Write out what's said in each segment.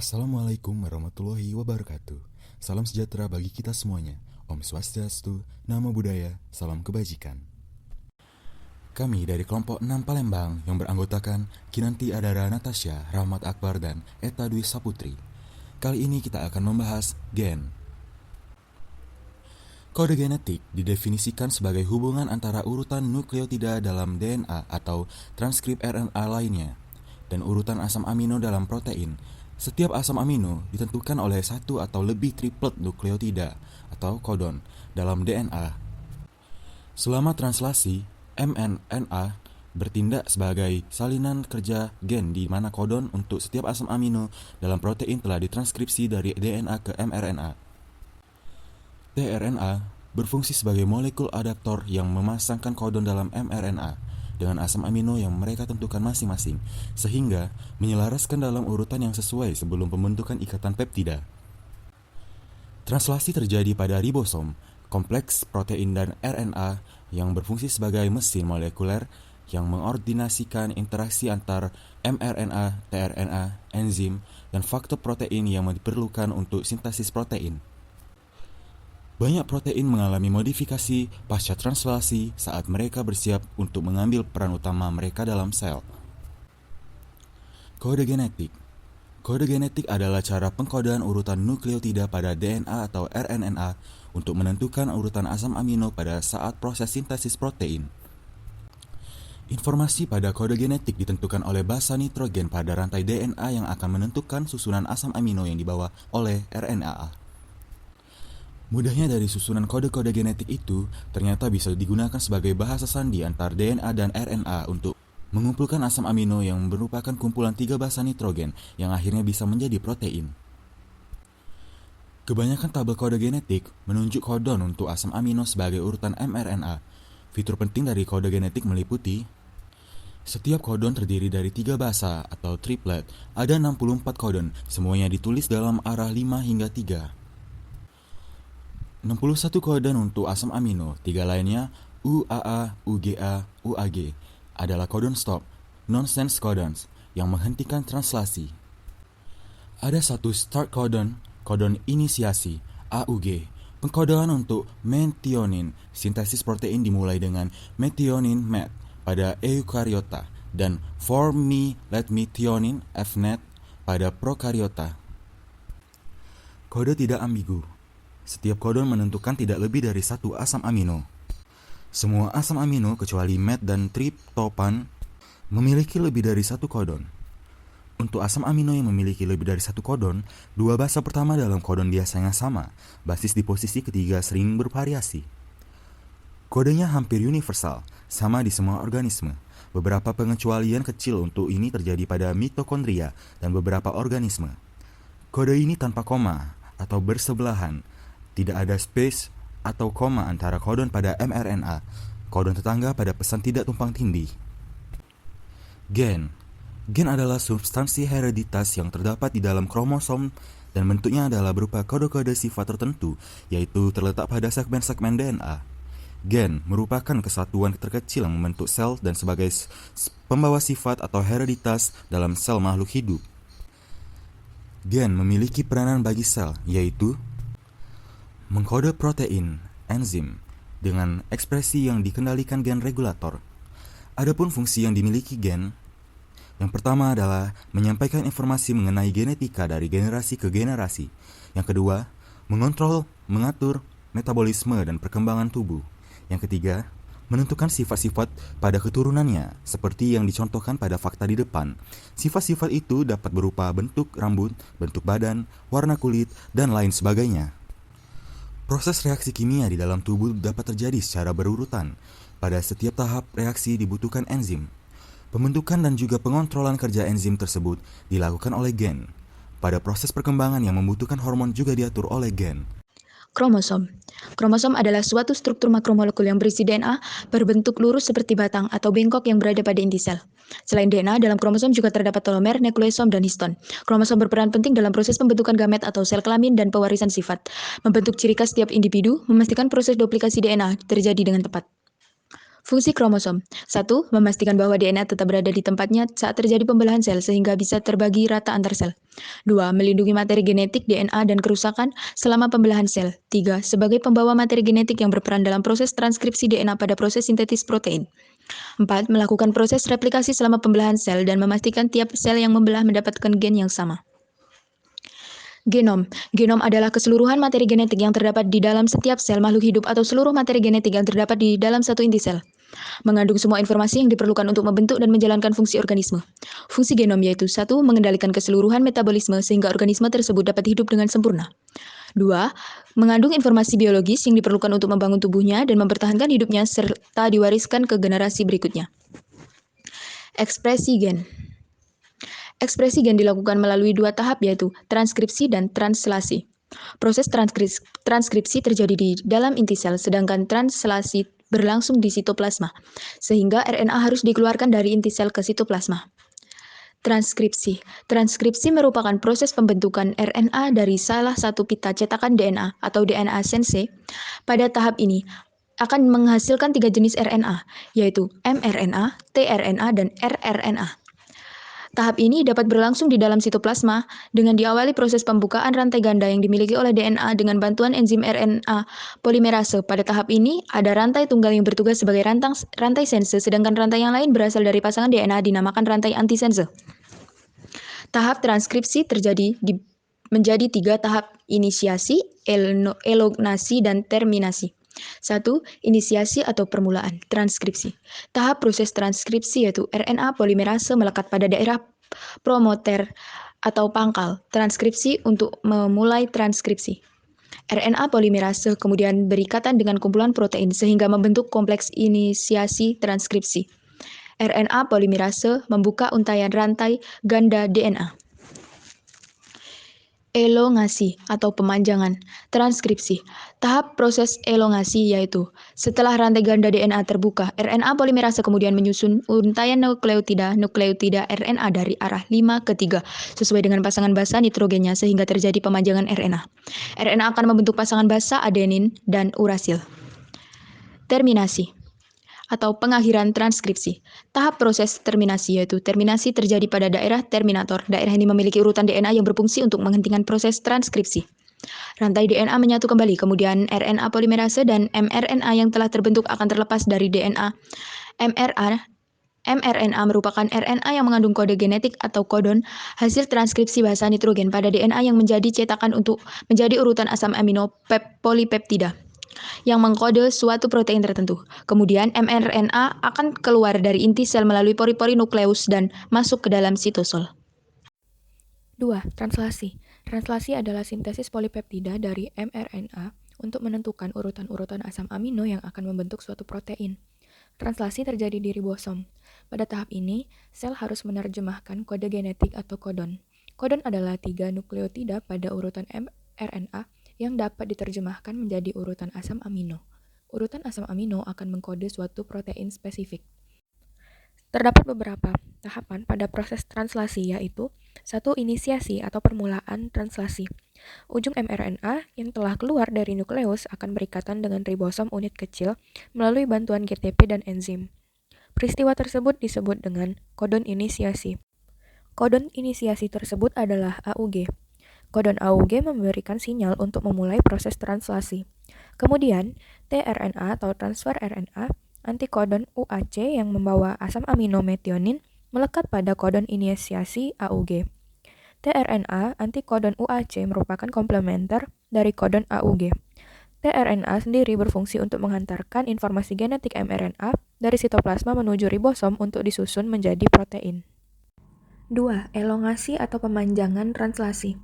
Assalamualaikum warahmatullahi wabarakatuh. Salam sejahtera bagi kita semuanya. Om Swastiastu, Namo Buddhaya, salam kebajikan. Kami dari kelompok 6 Palembang yang beranggotakan Kinanti Adara Natasha, Rahmat Akbar, dan Eta Dwi Saputri. Kali ini kita akan membahas gen. Kode genetik didefinisikan sebagai hubungan antara urutan nukleotida dalam DNA atau transkrip RNA lainnya dan urutan asam amino dalam protein. Setiap asam amino ditentukan oleh satu atau lebih triplet nukleotida atau kodon dalam DNA. Selama translasi, mRNA bertindak sebagai salinan kerja gen di mana kodon untuk setiap asam amino dalam protein telah ditranskripsi dari DNA ke mRNA. tRNA berfungsi sebagai molekul adaptor yang memasangkan kodon dalam mRNA dengan asam amino yang mereka tentukan masing-masing, sehingga menyelaraskan dalam urutan yang sesuai sebelum pembentukan ikatan peptida. Translasi terjadi pada ribosom, kompleks protein dan RNA yang berfungsi sebagai mesin molekuler yang mengordinasikan interaksi antar mRNA, tRNA, enzim, dan faktor protein yang diperlukan untuk sintesis protein. Banyak protein mengalami modifikasi pasca translasi saat mereka bersiap untuk mengambil peran utama mereka dalam sel. Kode genetik. Kode genetik adalah cara pengkodean urutan nukleotida pada DNA atau RNA untuk menentukan urutan asam amino pada saat proses sintesis protein. Informasi pada kode genetik ditentukan oleh basa nitrogen pada rantai DNA yang akan menentukan susunan asam amino yang dibawa oleh RNA. Mudahnya dari susunan kode-kode genetik itu ternyata bisa digunakan sebagai bahasa sandi antar DNA dan RNA untuk mengumpulkan asam amino yang merupakan kumpulan 3 basa nitrogen yang akhirnya bisa menjadi protein. Kebanyakan tabel kode genetik menunjuk kodon untuk asam amino sebagai urutan mRNA. Fitur penting dari kode genetik meliputi setiap kodon terdiri dari 3 basa atau triplet, ada 64 kodon, semuanya ditulis dalam arah 5 hingga 3. 61 kodon untuk asam amino, 3 lainnya UAA, UGA, UAG adalah kodon stop, nonsense codons yang menghentikan translasi. Ada satu start codon, kodon inisiasi, AUG, pengkodean untuk methionine. Sintesis protein dimulai dengan methionine MET pada eukariota dan for me let methionine FNET pada prokariota. Kode tidak ambigu. Setiap kodon menentukan tidak lebih dari satu asam amino. Semua asam amino kecuali MET dan triptopan memiliki lebih dari satu kodon. Untuk asam amino yang memiliki lebih dari satu kodon, 2 basa pertama dalam kodon biasanya sama, basis di posisi ketiga sering bervariasi. Kodenya hampir universal, sama di semua organisme. Beberapa pengecualian kecil untuk ini terjadi pada mitokondria dan beberapa organisme. Kode ini tanpa koma atau bersebelahan. Tidak ada space atau koma antara kodon pada mRNA, kodon tetangga pada pesan tidak tumpang tindih. Gen. Gen adalah substansi hereditas yang terdapat di dalam kromosom dan bentuknya adalah berupa kode-kode sifat tertentu, yaitu terletak pada segmen-segmen DNA. Gen merupakan kesatuan terkecil yang membentuk sel dan sebagai pembawa sifat atau hereditas dalam sel makhluk hidup. Gen memiliki peranan bagi sel, yaitu mengkode protein, enzim, dengan ekspresi yang dikendalikan gen regulator. Adapun fungsi yang dimiliki gen, yang pertama adalah menyampaikan informasi mengenai genetika dari generasi ke generasi. Yang kedua, mengontrol, mengatur metabolisme dan perkembangan tubuh. Yang ketiga, menentukan sifat-sifat pada keturunannya, seperti yang dicontohkan pada fakta di depan. Sifat-sifat itu dapat berupa bentuk rambut, bentuk badan, warna kulit, dan lain sebagainya. Proses reaksi kimia di dalam tubuh dapat terjadi secara berurutan. Pada setiap tahap reaksi dibutuhkan enzim. Pembentukan dan juga pengontrolan kerja enzim tersebut dilakukan oleh gen. Pada proses perkembangan yang membutuhkan hormon juga diatur oleh gen. Kromosom. Kromosom adalah suatu struktur makromolekul yang berisi DNA berbentuk lurus seperti batang atau bengkok yang berada pada inti sel. Selain DNA, dalam kromosom juga terdapat telomer, nukleosom, dan histon. Kromosom berperan penting dalam proses pembentukan gamet atau sel kelamin dan pewarisan sifat, membentuk ciri khas setiap individu, memastikan proses duplikasi DNA terjadi dengan tepat. Fungsi kromosom. 1. Memastikan bahwa DNA tetap berada di tempatnya saat terjadi pembelahan sel sehingga bisa terbagi rata antar sel. 2. Melindungi materi genetik DNA dan kerusakan selama pembelahan sel. 3. Sebagai pembawa materi genetik yang berperan dalam proses transkripsi DNA pada proses sintetis protein. 4. Melakukan proses replikasi selama pembelahan sel dan memastikan tiap sel yang membelah mendapatkan gen yang sama. Genom. Genom adalah keseluruhan materi genetik yang terdapat di dalam setiap sel makhluk hidup atau seluruh materi genetik yang terdapat di dalam satu inti sel. Mengandung semua informasi yang diperlukan untuk membentuk dan menjalankan fungsi organisme. Fungsi genom yaitu 1. Mengendalikan keseluruhan metabolisme sehingga organisme tersebut dapat hidup dengan sempurna. 2. Mengandung informasi biologis yang diperlukan untuk membangun tubuhnya dan mempertahankan hidupnya serta diwariskan ke generasi berikutnya. Ekspresi gen. Ekspresi gen dilakukan melalui 2 tahap yaitu transkripsi dan translasi. Proses transkripsi terjadi di dalam inti sel, sedangkan translasi berlangsung di sitoplasma, sehingga RNA harus dikeluarkan dari inti sel ke sitoplasma. Transkripsi. Transkripsi merupakan proses pembentukan RNA dari salah satu pita cetakan DNA atau DNA sense. Pada tahap ini akan menghasilkan 3 jenis RNA, yaitu mRNA, tRNA, dan rRNA. Tahap ini dapat berlangsung di dalam sitoplasma dengan diawali proses pembukaan rantai ganda yang dimiliki oleh DNA dengan bantuan enzim RNA polimerase. Pada tahap ini, ada rantai tunggal yang bertugas sebagai rantai sense, sedangkan rantai yang lain berasal dari pasangan DNA dinamakan rantai antisense. Tahap transkripsi terjadi menjadi 3 tahap: inisiasi, elongasi, dan terminasi. 1. Inisiasi atau permulaan transkripsi. Tahap proses transkripsi yaitu RNA polimerase melekat pada daerah promoter atau pangkal transkripsi untuk memulai transkripsi. RNA polimerase kemudian berikatan dengan kumpulan protein sehingga membentuk kompleks inisiasi transkripsi. RNA polimerase membuka untaian rantai ganda DNA. Elongasi atau pemanjangan transkripsi. Tahap proses elongasi yaitu setelah rantai ganda DNA terbuka, RNA polimerase kemudian menyusun untaian nukleotida RNA dari arah 5 ke 3 sesuai dengan pasangan basa nitrogennya sehingga terjadi pemanjangan RNA. RNA akan membentuk pasangan basa adenin dan urasil. Terminasi atau pengakhiran transkripsi. Tahap proses terminasi yaitu terminasi terjadi pada daerah terminator. Daerah ini memiliki urutan DNA yang berfungsi untuk menghentikan proses transkripsi. Rantai DNA menyatu kembali, kemudian RNA polimerase dan mRNA yang telah terbentuk akan terlepas dari DNA. mRNA merupakan RNA yang mengandung kode genetik atau kodon hasil transkripsi basa nitrogen pada DNA yang menjadi cetakan untuk menjadi urutan asam amino polipeptida yang mengkode suatu protein tertentu. Kemudian mRNA akan keluar dari inti sel melalui pori-pori nukleus dan masuk ke dalam sitosol. 2. Translasi. Translasi adalah sintesis polipeptida dari mRNA untuk menentukan urutan-urutan asam amino yang akan membentuk suatu protein. Translasi terjadi di ribosom. Pada tahap ini, sel harus menerjemahkan kode genetik atau kodon. Kodon adalah 3 nukleotida pada urutan mRNA yang dapat diterjemahkan menjadi urutan asam amino. Urutan asam amino akan mengkode suatu protein spesifik. Terdapat beberapa tahapan pada proses translasi yaitu 1. Inisiasi atau permulaan translasi. Ujung mRNA yang telah keluar dari nukleus akan berikatan dengan ribosom unit kecil melalui bantuan GTP dan enzim. Peristiwa tersebut disebut dengan kodon inisiasi. Kodon inisiasi tersebut adalah AUG. Kodon AUG memberikan sinyal untuk memulai proses translasi. Kemudian, tRNA atau transfer RNA, antikodon UAC yang membawa asam amino metionin melekat pada kodon inisiasi AUG. tRNA antikodon UAC merupakan komplementer dari kodon AUG. tRNA sendiri berfungsi untuk menghantarkan informasi genetik mRNA dari sitoplasma menuju ribosom untuk disusun menjadi protein. 2. Elongasi atau pemanjangan translasi.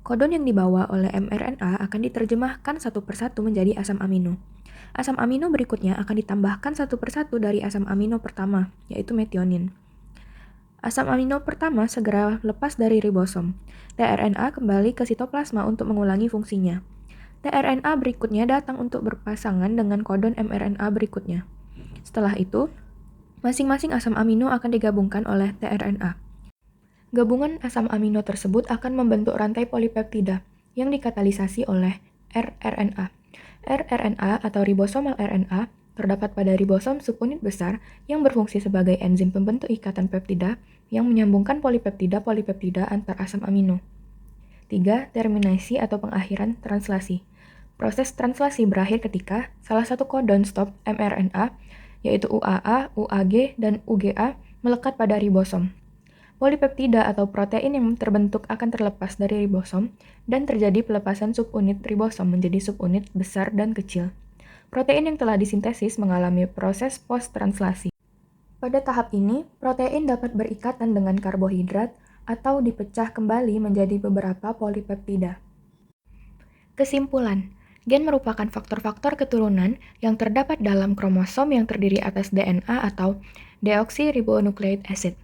Kodon yang dibawa oleh mRNA akan diterjemahkan satu persatu menjadi asam amino. Asam amino berikutnya akan ditambahkan satu persatu dari asam amino pertama, yaitu metionin. Asam amino pertama segera lepas dari ribosom. tRNA kembali ke sitoplasma untuk mengulangi fungsinya. tRNA berikutnya datang untuk berpasangan dengan kodon mRNA berikutnya. Setelah itu, masing-masing asam amino akan digabungkan oleh tRNA. Gabungan asam amino tersebut akan membentuk rantai polipeptida yang dikatalisasi oleh rRNA. rRNA atau ribosomal RNA terdapat pada ribosom subunit besar yang berfungsi sebagai enzim pembentuk ikatan peptida yang menyambungkan polipeptida-polipeptida antar asam amino. 3. Terminasi atau pengakhiran translasi. Proses translasi berakhir ketika salah satu codon stop mRNA, yaitu UAA, UAG, dan UGA, melekat pada ribosom. Polipeptida atau protein yang terbentuk akan terlepas dari ribosom dan terjadi pelepasan subunit ribosom menjadi subunit besar dan kecil. Protein yang telah disintesis mengalami proses post-translasi. Pada tahap ini, protein dapat berikatan dengan karbohidrat atau dipecah kembali menjadi beberapa polipeptida. Kesimpulan, gen merupakan faktor-faktor keturunan yang terdapat dalam kromosom yang terdiri atas DNA atau deoksiribonucleic acid.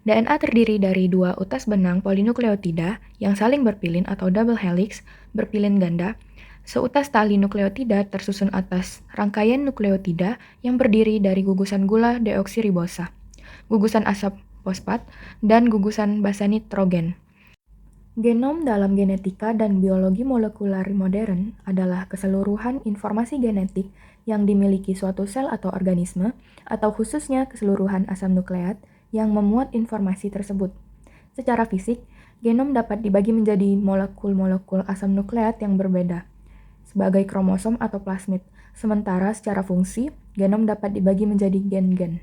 DNA terdiri dari dua utas benang polinukleotida yang saling berpilin atau double helix, berpilin ganda. Seutas tali nukleotida tersusun atas rangkaian nukleotida yang berdiri dari gugusan gula deoksiribosa, gugusan asam fosfat, dan gugusan basa nitrogen. Genom dalam genetika dan biologi molekuler modern adalah keseluruhan informasi genetik yang dimiliki suatu sel atau organisme, atau khususnya keseluruhan asam nukleat yang memuat informasi tersebut. Secara fisik, genom dapat dibagi menjadi molekul-molekul asam nukleat yang berbeda, sebagai kromosom atau plasmid, sementara secara fungsi, genom dapat dibagi menjadi gen-gen.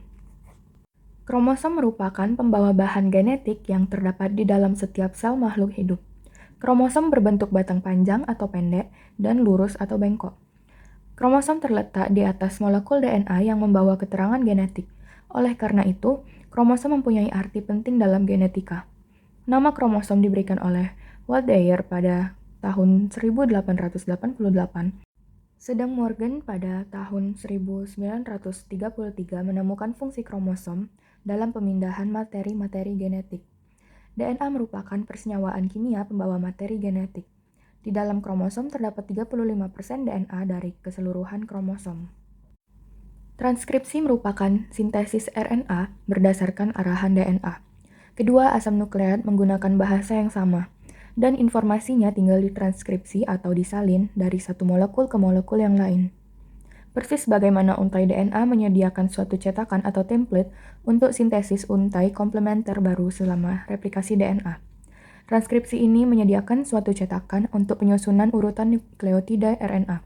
Kromosom merupakan pembawa bahan genetik yang terdapat di dalam setiap sel makhluk hidup. Kromosom berbentuk batang panjang atau pendek dan lurus atau bengkok. Kromosom terletak di atas molekul DNA yang membawa keterangan genetik. Oleh karena itu, kromosom mempunyai arti penting dalam genetika. Nama kromosom diberikan oleh Waldeyer pada tahun 1888, sedang Morgan pada tahun 1933 menemukan fungsi kromosom dalam pemindahan materi-materi genetik. DNA merupakan persenyawaan kimia pembawa materi genetik. Di dalam kromosom terdapat 35% DNA dari keseluruhan kromosom. Transkripsi merupakan sintesis RNA berdasarkan arahan DNA. Kedua asam nukleat menggunakan bahasa yang sama, dan informasinya tinggal ditranskripsi atau disalin dari satu molekul ke molekul yang lain. Persis bagaimana untai DNA menyediakan suatu cetakan atau template untuk sintesis untai komplementer baru selama replikasi DNA. Transkripsi ini menyediakan suatu cetakan untuk penyusunan urutan nukleotida RNA.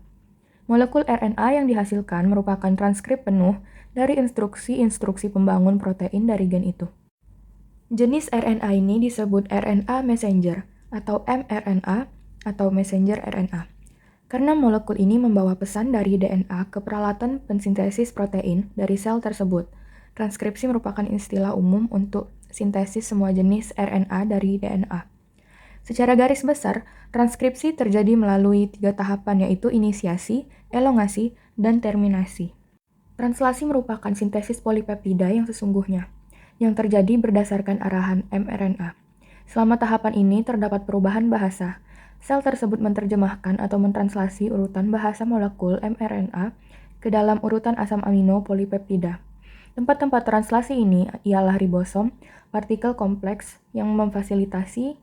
Molekul RNA yang dihasilkan merupakan transkrip penuh dari instruksi-instruksi pembangun protein dari gen itu. Jenis RNA ini disebut RNA messenger atau mRNA atau messenger RNA. Karena molekul ini membawa pesan dari DNA ke peralatan pensintesis protein dari sel tersebut. Transkripsi merupakan istilah umum untuk sintesis semua jenis RNA dari DNA. Secara garis besar, transkripsi terjadi melalui 3 tahapan, yaitu inisiasi, elongasi, dan terminasi. Translasi merupakan sintesis polipeptida yang sesungguhnya, yang terjadi berdasarkan arahan mRNA. Selama tahapan ini terdapat perubahan bahasa. Sel tersebut menerjemahkan atau mentranslasi urutan bahasa molekul mRNA ke dalam urutan asam amino polipeptida. Tempat-tempat translasi ini ialah ribosom, partikel kompleks yang memfasilitasi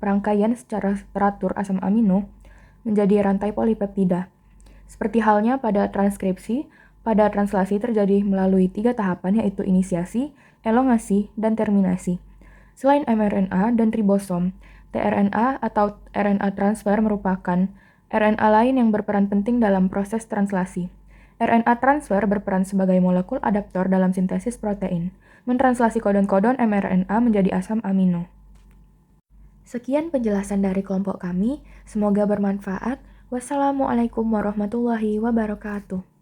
perangkaian secara teratur asam amino menjadi rantai polipeptida. Seperti halnya pada transkripsi, pada translasi terjadi melalui 3 tahapan, yaitu inisiasi, elongasi, dan terminasi. Selain mRNA dan ribosom, tRNA atau RNA transfer merupakan RNA lain yang berperan penting dalam proses translasi. RNA transfer berperan sebagai molekul adaptor dalam sintesis protein, mentranslasi kodon-kodon mRNA menjadi asam amino. Sekian penjelasan dari kelompok kami, semoga bermanfaat. Wassalamualaikum warahmatullahi wabarakatuh.